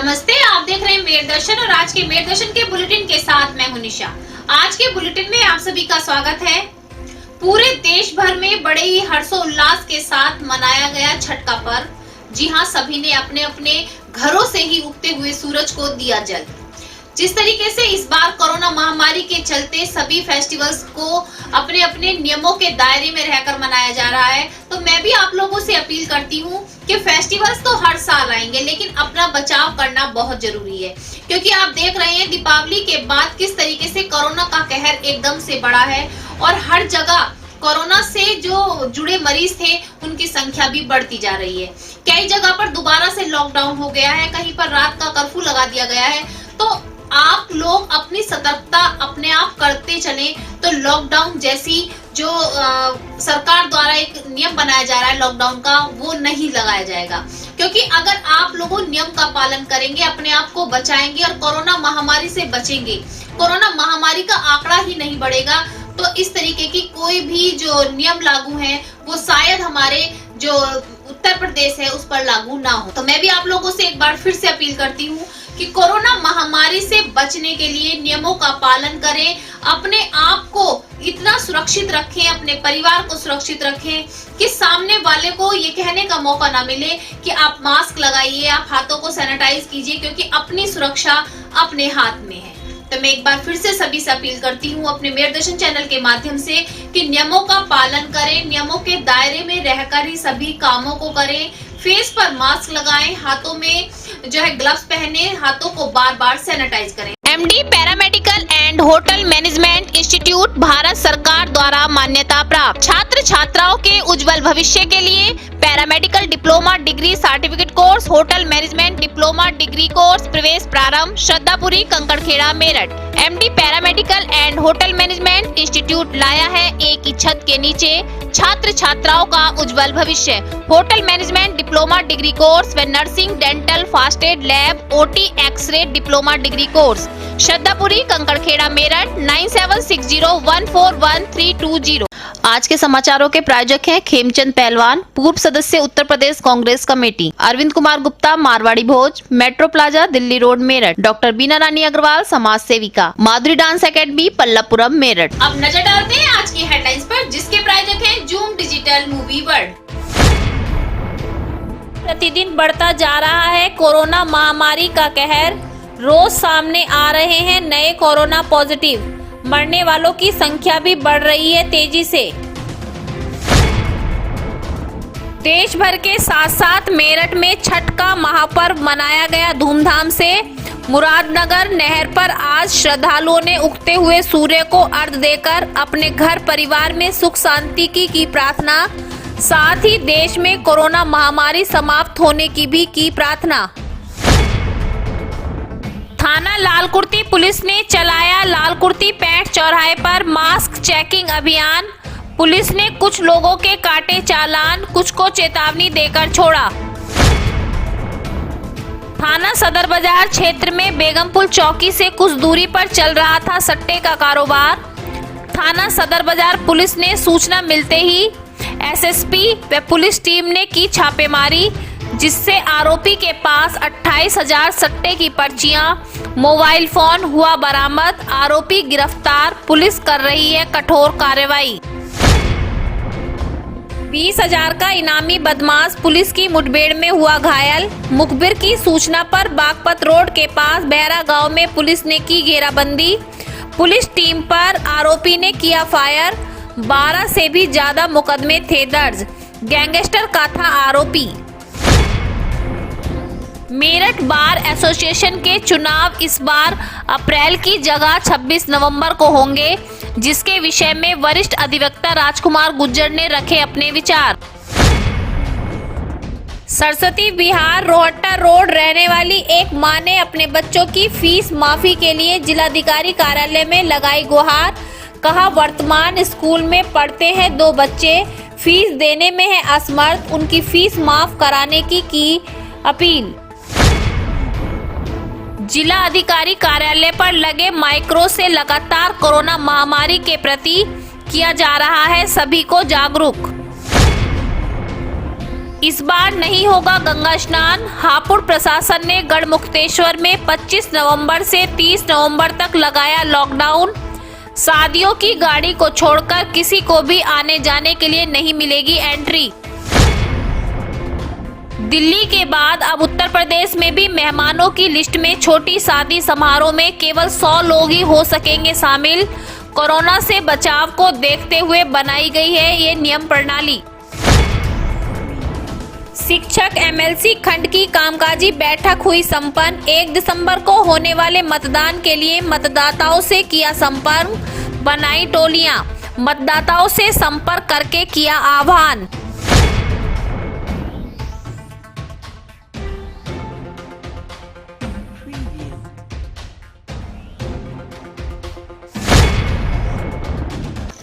नमस्ते, आप देख रहे हैं मेर दर्शन और आज के मेर दर्शन के बुलेटिन के साथ मैं हूं निशा। आज के बुलेटिन में आप सभी का स्वागत है। पूरे देश भर में बड़े ही हर्षोल्लास के साथ मनाया गया छठ का पर्व। जी हां, सभी ने अपने अपने घरों से ही उगते हुए सूरज को दिया जल। जिस तरीके से इस बार कोरोना महामारी के चलते सभी फेस्टिवल्स को अपने अपने नियमों के दायरे में रहकर मनाया जा रहा है, तो मैं भी आप लोगों से अपील करती हूँ कि फेस्टिवल्स तो हर साल आएंगे, लेकिन अपना बचाव करना बहुत जरूरी है। क्योंकि आप देख रहे हैं दीपावली के बाद किस तरीके से कोरोना का कहर एकदम से बढ़ा है और हर जगह कोरोना से जो जुड़े मरीज थे उनकी संख्या भी बढ़ती जा रही है। कई जगह पर दोबारा से लॉकडाउन हो गया है, कहीं पर रात का कर्फ्यू लगा दिया गया है। तो आप लोग अपनी सतर्कता अपने आप करते चलें, तो लॉकडाउन जैसी जो सरकार द्वारा एक नियम बनाया जा रहा है लॉकडाउन का, वो नहीं लगाया जाएगा। क्योंकि अगर आप लोगों नियम का पालन करेंगे, अपने आप को बचाएंगे और कोरोना महामारी से बचेंगे, कोरोना महामारी का आंकड़ा ही नहीं बढ़ेगा, तो इस तरीके की कोई भी जो नियम लागू है वो शायद हमारे जो उत्तर प्रदेश है उस पर लागू ना हो। तो मैं भी आप लोगों से एक बार फिर से अपील करती हूँ कि कोरोना महामारी से बचने के लिए नियमों का पालन करें, अपने आप को इतना सुरक्षित रखें, अपने परिवार को सुरक्षित रखें कि सामने वाले को ये कहने का मौका ना मिले कि आप मास्क लगाइए, आप हाथों को सैनिटाइज कीजिए, क्योंकि अपनी सुरक्षा अपने हाथ में है। तो मैं एक बार फिर से सभी से अपील करती हूँ अपने मेर दर्शन चैनल के माध्यम से कि नियमों का पालन करें, नियमों के दायरे में रहकर ही सभी कामों को करें। फेस पर मास्क लगाएं, हाथों में जो है ग्लव्स पहने, हाथों को बार बार सैनिटाइज करें। MD paramedical and hotel management institute Bharat सरकार द्वारा मान्यता प्राप्त। छात्र छात्राओं के उज्जवल भविष्य के लिए paramedical diploma degree certificate course, hotel management diploma degree course प्रवेश प्रारंभ। Shraddhapuri, Kankarkhera, Meerut. MD paramedical and hotel management institute लाया है एक ही छत के नीचे छात्र छात्राओं का उज्जवल भविष्य। Hotel management diploma degree course व nursing, dental, first aid, lab, OT, x ray diploma degree course. Shraddhapuri, Kankarkhera, Meerut. 9760141320। आज के समाचारों के प्रायोजक हैं खेमचंद पहलवान, पूर्व सदस्य उत्तर प्रदेश कांग्रेस कमेटी। अरविंद कुमार गुप्ता, मारवाड़ी भोज, metro plaza, Delhi road, Meerut. Doctor Bina Rani Agarwal, समाज सेविका, माधुरी डांस एकेडमी, पल्लवपुरम, मेरठ। अब नजर डालते हैं आज की हेडलाइंस पर, जिसके प्रायोजक हैं जूम डिजिटल मूवी वर्ल्ड। प्रतिदिन बढ़ता जा रहा है कोरोना महामारी का कहर। रोज सामने आ रहे हैं नए कोरोना पॉजिटिव। मरने वालों की संख्या भी बढ़ रही है तेजी से। देश भर के साथ साथ मेरठ में छठ का महापर्व मनाया गया धूमधाम से। मुरादनगर नहर पर आज श्रद्धालुओं ने उगते हुए सूर्य को अर्घ्य देकर अपने घर परिवार में सुख शांति की प्रार्थना, साथ ही देश में कोरोना महामारी समाप्त होने की भी की प्रार्थना। थाना लालकुर्ती पुलिस ने चलाया लालकुर्ती पैठ चौराहे पर मास्क चेकिंग अभियान। पुलिस ने कुछ लोगों के काटे चालान, कुछ को चेतावनी देकर छोड़ा। थाना सदर बाजार क्षेत्र में बेगमपुल चौकी से कुछ दूरी पर चल रहा था सट्टे का कारोबार। थाना सदर बाजार पुलिस ने सूचना मिलते ही एसएसपी व पुलिस टीम ने की छापेमारी, जिससे आरोपी के पास 28,000 सट्टे की पर्चियां, मोबाइल फोन हुआ बरामद। आरोपी गिरफ्तार, पुलिस कर रही है कठोर कार्रवाई। 20,000 का इनामी बदमाश पुलिस की मुठभेड़ में हुआ घायल। मुखबिर की सूचना पर बागपत रोड के पास बहरा गांव में पुलिस ने की घेराबंदी। पुलिस टीम पर आरोपी ने किया फायर। 12 से भी ज्यादा मुकदमे थे दर्ज। गैंगस्टर का था आरोपी। मेरठ बार एसोसिएशन के चुनाव इस बार अप्रैल की जगह 26 नवंबर को होंगे, जिसके विषय में वरिष्ठ अधिवक्ता राजकुमार गुज्जर ने रखे अपने विचार। सरस्वती विहार रोहट्टा रोड रहने वाली एक मां ने अपने बच्चों की फीस माफी के लिए जिलाधिकारी कार्यालय में लगाई गुहार। कहा, वर्तमान स्कूल में पढ़ते हैं 2 बच्चे, फीस देने में है असमर्थ, उनकी फीस माफ कराने की अपील। जिला अधिकारी कार्यालय पर लगे माइक्रो से लगातार कोरोना महामारी के प्रति किया जा रहा है सभी को जागरूक। इस बार नहीं होगा गंगा स्नान। हापुड़ प्रशासन ने गढ़मुक्तेश्वर में 25 नवंबर से 30 नवंबर तक लगाया लॉकडाउन। शादियों की गाड़ी को छोड़कर किसी को भी आने जाने के लिए नहीं मिलेगी एंट्री। दिल्ली के बाद अब उत्तर प्रदेश में भी मेहमानों की लिस्ट में छोटी शादी समारोह में केवल 100 लोग ही हो सकेंगे शामिल। कोरोना से बचाव को देखते हुए बनाई गई है ये नियम प्रणाली। शिक्षक एमएलसी खंड की कामकाजी बैठक हुई संपन्न। 1 दिसंबर को होने वाले मतदान के लिए मतदाताओं से किया संपर्क, बनाई टोलियां, मतदाताओं से संपर्क करके किया आह्वान।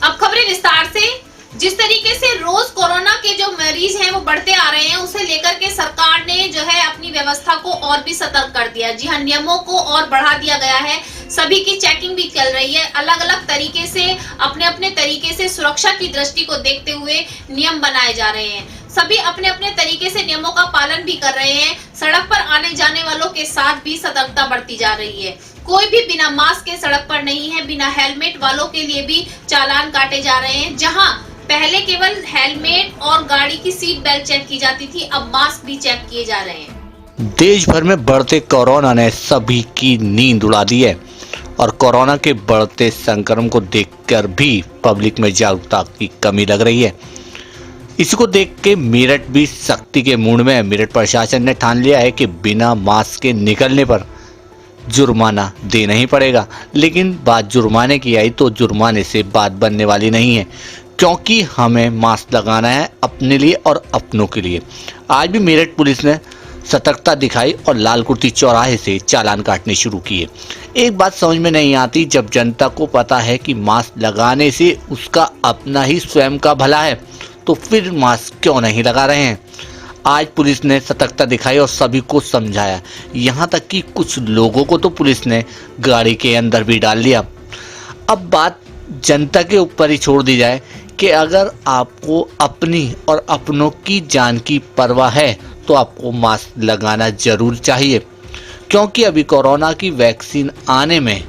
अब खबरें विस्तार से। जिस तरीके से रोज कोरोना के जो मरीज हैं वो बढ़ते आ रहे हैं, उसे लेकर के सरकार ने जो है अपनी व्यवस्था को और भी सतर्क कर दिया। जी हाँ, नियमों को और बढ़ा दिया गया है। सभी की चेकिंग भी चल रही है। अलग अलग तरीके से अपने अपने तरीके से सुरक्षा की दृष्टि को देखते हुए नियम बनाए जा रहे हैं। सभी अपने अपने तरीके से नियमों का पालन भी कर रहे हैं। सड़क पर आने जाने वालों के साथ भी सतर्कता बढ़ती जा रही है। कोई भी बिना मास्क के सड़क पर नहीं है। बिना हेलमेट वालों के लिए भी चालान काटे जा रहे हैं। जहां पहले केवल हेलमेट और गाड़ी की सीट बेल्ट चेक की जाती थी, अब मास्क भी चेक किए जा रहे हैं। देश भर में बढ़ते कोरोना ने सभी की नींद उड़ा दी है और कोरोना के बढ़ते संक्रमण को देखकर भी पब्लिक में जागरूकता की कमी लग रही है। इसी को देख के मेरठ भी सख्ती के मूड में है। मेरठ प्रशासन ने ठान लिया है कि बिना मास्क के निकलने पर जुर्माना देना ही पड़ेगा। लेकिन बात जुर्माने की आई तो जुर्माने से बात बनने वाली नहीं है, क्योंकि हमें मास्क लगाना है अपने लिए और अपनों के लिए। आज भी मेरठ पुलिस ने सतर्कता दिखाई और लाल कुर्ती चौराहे से चालान काटने शुरू किए। एक बात समझ में नहीं आती, जब जनता को पता है कि मास्क लगाने से उसका अपना ही स्वयं का भला है, तो फिर मास्क क्यों नहीं लगा रहे हैं। आज पुलिस ने सतर्कता दिखाई और सभी को समझाया। यहाँ तक कि कुछ लोगों को तो पुलिस ने गाड़ी के अंदर भी डाल दिया। अब बात जनता के ऊपर ही छोड़ दी जाए कि अगर आपको अपनी और अपनों की जान की परवाह है तो आपको मास्क लगाना जरूर चाहिए, क्योंकि अभी कोरोना की वैक्सीन आने में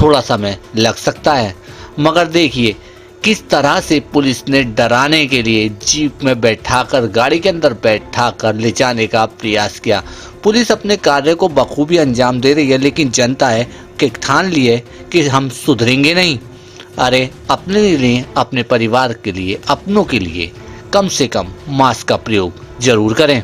थोड़ा समय लग सकता है। मगर देखिए किस तरह से पुलिस ने डराने के लिए जीप में बैठाकर, गाड़ी के अंदर बैठाकर ले जाने का प्रयास किया। पुलिस अपने कार्य को बखूबी अंजाम दे रही है, लेकिन जनता है कि ठान लिए कि हम सुधरेंगे नहीं। अरे अपने लिए, अपने परिवार के लिए, अपनों के लिए कम से कम मास्क का प्रयोग जरूर करें।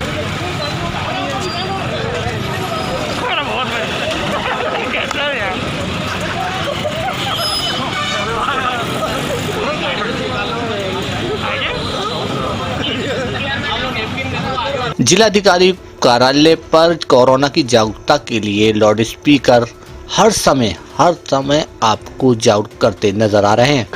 जिलाधिकारी कार्यालय पर कोरोना की जागरूकता के लिए लाउड स्पीकर हर समय आपको जागरूक करते नजर आ रहे हैं।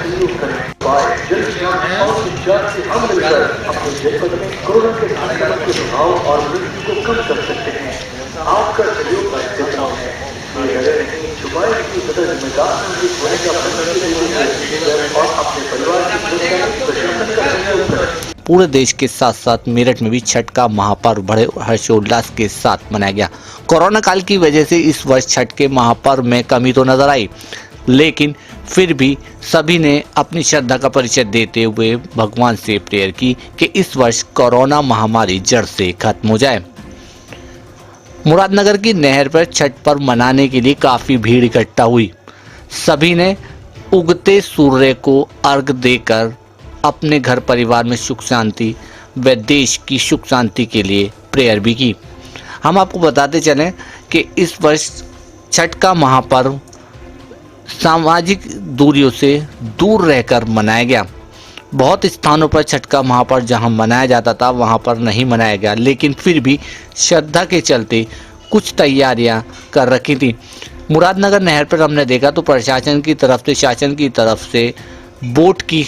पूरे देश के साथ साथ मेरठ में भी छठ का महापर्व बड़े हर्षोल्लास के साथ मनाया गया। कोरोना काल की वजह से इस वर्ष छठ के महापर्व में कमी तो नजर आई, लेकिन फिर भी सभी ने अपनी श्रद्धा का परिचय देते हुए भगवान से प्रेयर की कि इस वर्ष कोरोना महामारी जड़ से खत्म हो जाए। मुरादनगर की नहर पर छठ पर्व मनाने के लिए काफी भीड़ इकट्ठा हुई। सभी ने उगते सूर्य को अर्घ देकर अपने घर परिवार में सुख शांति व देश की सुख शांति के लिए प्रेयर भी की। हम आपको बताते चलें कि इस वर्ष छठ का महापर्व सामाजिक दूरियों से दूर रहकर मनाया गया। बहुत स्थानों पर छठ का महापर्व जहां मनाया जाता था वहां पर नहीं मनाया गया, लेकिन फिर भी श्रद्धा के चलते कुछ तैयारियां कर रखी थी। मुरादनगर नहर पर हमने देखा तो प्रशासन की तरफ से, शासन की तरफ से बोट की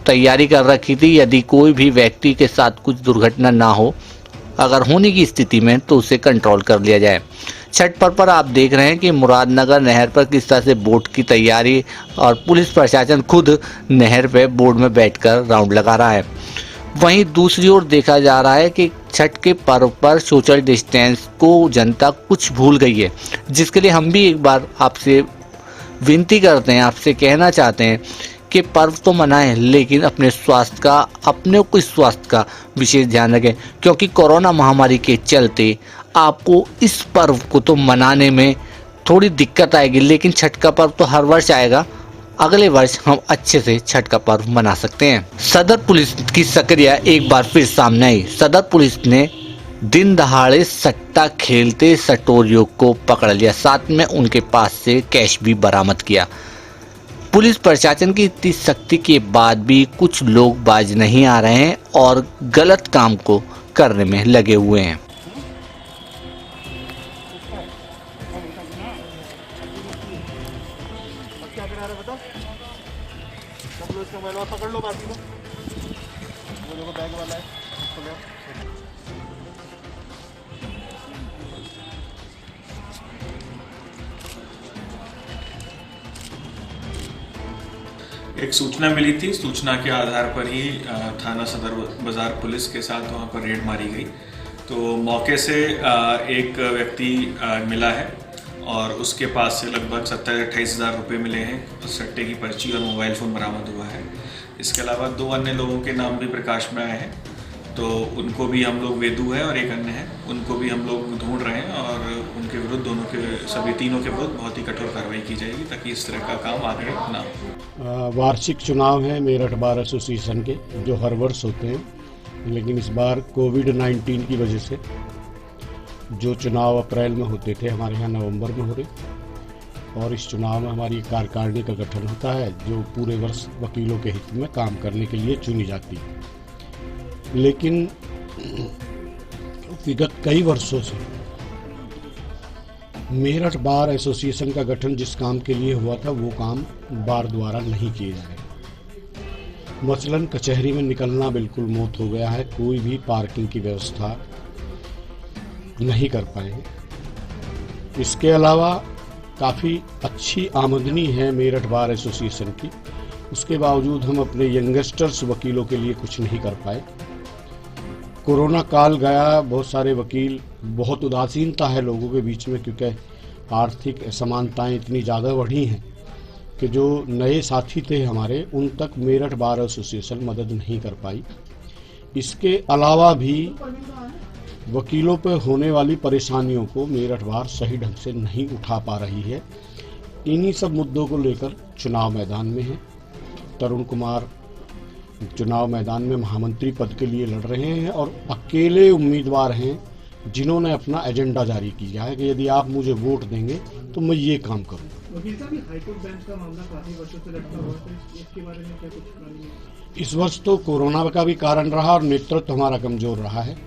तैयारी कर रखी थी। यदि कोई भी व्यक्ति के साथ कुछ दुर्घटना ना हो, अगर होने की स्थिति में, तो उसे कंट्रोल कर लिया जाए। छठ पर्व पर आप देख रहे हैं कि मुरादनगर नहर पर किस तरह से बोट की तैयारी और पुलिस प्रशासन खुद नहर पे बोट में बैठकर राउंड लगा रहा है। वहीं दूसरी ओर देखा जा रहा है कि छठ के पर्व पर सोशल डिस्टेंस को जनता कुछ भूल गई है, जिसके लिए हम भी एक बार आपसे विनती करते हैं, आपसे कहना चाहते हैं कि पर्व तो मनाएं, लेकिन अपने स्वास्थ्य का विशेष ध्यान रखें, क्योंकि कोरोना महामारी के चलते आपको इस पर्व को तो मनाने में थोड़ी दिक्कत आएगी, लेकिन छठ का पर्व तो हर वर्ष आएगा। अगले वर्ष हम अच्छे से छठ का पर्व मना सकते हैं। सदर पुलिस की सक्रियता एक बार फिर सामने आई। सदर पुलिस ने दिन दहाड़े सट्टा खेलते सटोरियों को पकड़ लिया, साथ में उनके पास से कैश भी बरामद किया। पुलिस प्रशासन की इतनी सख्ती के बाद भी कुछ लोग बाज नहीं आ रहे हैं और गलत काम को करने में लगे हुए हैं। पकड़ लो बाकी को, वो देखो बैग वाला है, पकड़ो। एक सूचना मिली थी, सूचना के आधार पर ही थाना सदर बाजार पुलिस के साथ वहाँ पर रेड मारी गई। तो मौके से एक व्यक्ति मिला है और उसके पास से लगभग 27-28 हज़ार रुपये मिले हैं। सट्टे की पर्ची और मोबाइल फ़ोन बरामद हुआ है। इसके अलावा 2 अन्य लोगों के नाम भी प्रकाश में आए हैं, तो उनको भी हम लोग, वेदू है और एक अन्य है, उनको भी हम लोग ढूंढ रहे हैं और उनके विरुद्ध सभी तीनों के विरुद्ध बहुत ही कठोर कार्रवाई की जाएगी, ताकि इस तरह का काम आगे ना हो। वार्षिक चुनाव है मेरठ बार एसोसिएशन के, जो हर वर्ष होते हैं, लेकिन इस बार कोविड-19 की वजह से जो चुनाव अप्रैल में होते थे हमारे यहाँ नवंबर में हो रहे, और इस चुनाव में हमारी कार्यकारिणी का गठन होता है जो पूरे वर्ष वकीलों के हित में काम करने के लिए चुनी जाती है। लेकिन विगत कई वर्षों से मेरठ बार एसोसिएशन का गठन जिस काम के लिए हुआ था वो काम बार द्वारा नहीं किए जा रहे। मसलन कचहरी में निकलना बिल्कुल मौत हो गया है, कोई भी पार्किंग की व्यवस्था नहीं कर पाए। इसके अलावा काफ़ी अच्छी आमदनी है मेरठ बार एसोसिएशन की, उसके बावजूद हम अपने यंगस्टर्स वकीलों के लिए कुछ नहीं कर पाए। कोरोना काल गया, बहुत सारे वकील, बहुत उदासीनता है लोगों के बीच में, क्योंकि आर्थिक असमानताएं इतनी ज़्यादा बढ़ी हैं कि जो नए साथी थे हमारे, उन तक मेरठ बार एसोसिएशन मदद नहीं कर पाई। इसके अलावा भी वकीलों पर होने वाली परेशानियों को मेरठ बार सही ढंग से नहीं उठा पा रही है। इन्हीं सब मुद्दों को लेकर चुनाव मैदान में है। तरुण कुमार चुनाव मैदान में महामंत्री पद के लिए लड़ रहे हैं और अकेले उम्मीदवार हैं जिन्होंने अपना एजेंडा जारी किया है कि यदि आप मुझे वोट देंगे तो मैं ये काम करूँगा। वकील साहब, हाईकोर्ट बेंच का मामला काफी वर्षों से लटका हुआ है, इसके बारे में क्या कुछ करेंगे? इस वर्ष तो कोरोना का भी कारण रहा और नेतृत्व हमारा कमजोर रहा है।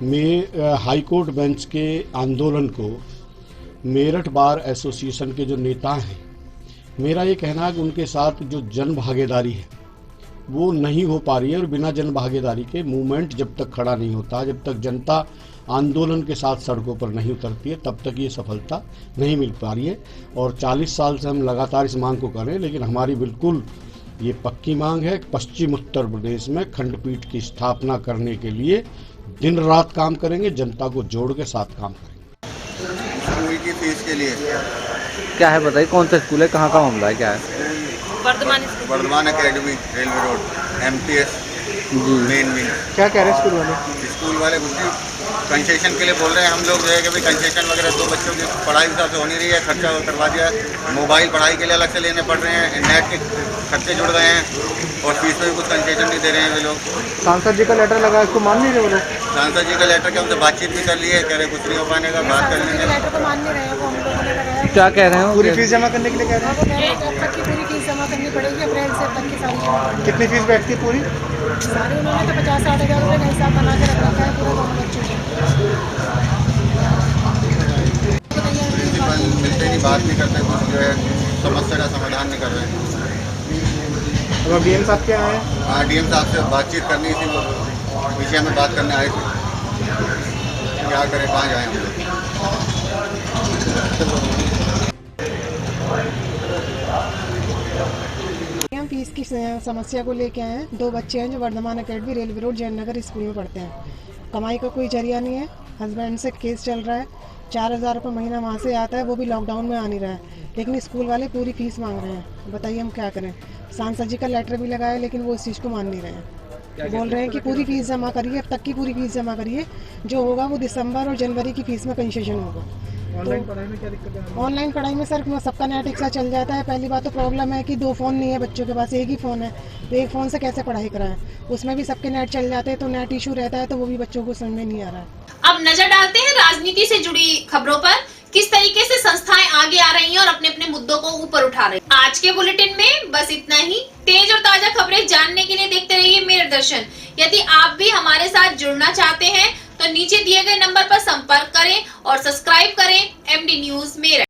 मैं हाईकोर्ट बेंच के आंदोलन को मेरठ बार एसोसिएशन के जो नेता हैं, मेरा ये कहना है कि उनके साथ जो जन भागीदारी है वो नहीं हो पा रही है, और बिना जन भागीदारी के मूवमेंट जब तक खड़ा नहीं होता, जब तक जनता आंदोलन के साथ सड़कों पर नहीं उतरती है, तब तक ये सफलता नहीं मिल पा रही है। और 40 साल से हम लगातार इस मांग को कर रहे हैं, लेकिन हमारी बिल्कुल ये पक्की मांग है कि पश्चिम उत्तर प्रदेश में खंडपीठ की स्थापना करने के लिए दिन रात काम करेंगे, जनता को जोड़ के साथ काम करेंगे। स्कूल की फीस के लिए क्या है बताइए, कौन सा स्कूल है, कहाँ का मामला है, क्या है? Vardhman academy, railway road, MTS main wing. क्या कह रहे हैं स्कूल वाले कुछ नहीं, कंसेशन के लिए बोल रहे हैं। हम लोग जो है कि भाई कंसेशन वगैरह 2 बच्चों की पढ़ाई हिसाब से हो नहीं रही है, खर्चा करवा दिया। मोबाइल पढ़ाई के लिए अलग से लेने पड़ रहे हैं, नेट के खर्चे जुड़ गए हैं, और फीस में भी कुछ कंसेशन नहीं दे रहे हैं वे लोग। सांसद जी का लेटर लगा, इसको मान नहीं रहे वो लोग? सांसद जी का लेटर के उनसे बातचीत भी कर ली है, कह रहे कुछ नहीं हो पाने का, बात कर लेंगे। क्या कह रहे हैं? पूरी फीस जमा करने के लिए कह रहे हैं। अब तक की पूरी फीस जमा करनी पड़ेगी, अप्रैल से अब तक की सारी। कितनी फीस बैठती है पूरी? सारी उन्होंने तो 50-60 हज़ार रुपये का हिसाब बना के रखा है पूरे दोनों बच्चों को। प्रिंसिपल मिलते नहीं, बात नहीं करते, कुछ जो है समस्या का समाधान नहीं कर रहे हैं। अब DM साहब क्या आए? हाँ, DM साहब से बातचीत करनी थी, विषय में बात करने आए थे। क्या करें, कहाँ जाएँ हम लोग? फीस की समस्या को लेके आए हैं। 2 बच्चे हैं जो Vardhman academy railway road Jayanagar school में पढ़ते हैं। कमाई का कोई जरिया नहीं है। हस्बैंड से केस चल रहा है। 4,000 रुपये महीना वहाँ से आता है, वो भी लॉकडाउन में आ नहीं रहा है। लेकिन स्कूल वाले पूरी फीस मांग रहे हैं। बताइए हम क्या करें। सांसद जी का लेटर भी लगाया, लेकिन वो इस चीज़ को मान नहीं रहे हैं। बोल रहे हैं कि पूरी फीस जमा करिए, अब तक की पूरी फीस जमा करिए। जो होगा वो दिसंबर और जनवरी की फीस में कंसेशन होगा। ऑनलाइन पढ़ाई में क्या दिक्कत है? ऑनलाइन पढ़ाई में सर सबका नेट एक साथ चल जाता है। पहली बात तो प्रॉब्लम है कि 2 फ़ोन नहीं है बच्चों के पास, एक ही फ़ोन है, तो एक फ़ोन से कैसे पढ़ाई कराएं। उसमें भी सबके नेट चल जाते हैं, तो नेट इशू रहता है, तो वो भी बच्चों को समझ में नहीं आ रहा है। अब नजर डालते हैं राजनीति से जुड़ी खबरों पर, किस तरीके से संस्थाएं आगे आ रही हैं और अपने अपने मुद्दों को ऊपर उठा रही हैं। आज के बुलेटिन में बस इतना ही। तेज और ताजा खबरें जानने के लिए देखते रहिए मेर दर्शन। यदि आप भी हमारे साथ जुड़ना चाहते हैं तो नीचे दिए गए नंबर पर संपर्क करें और सब्सक्राइब करें MD न्यूज मेरठ।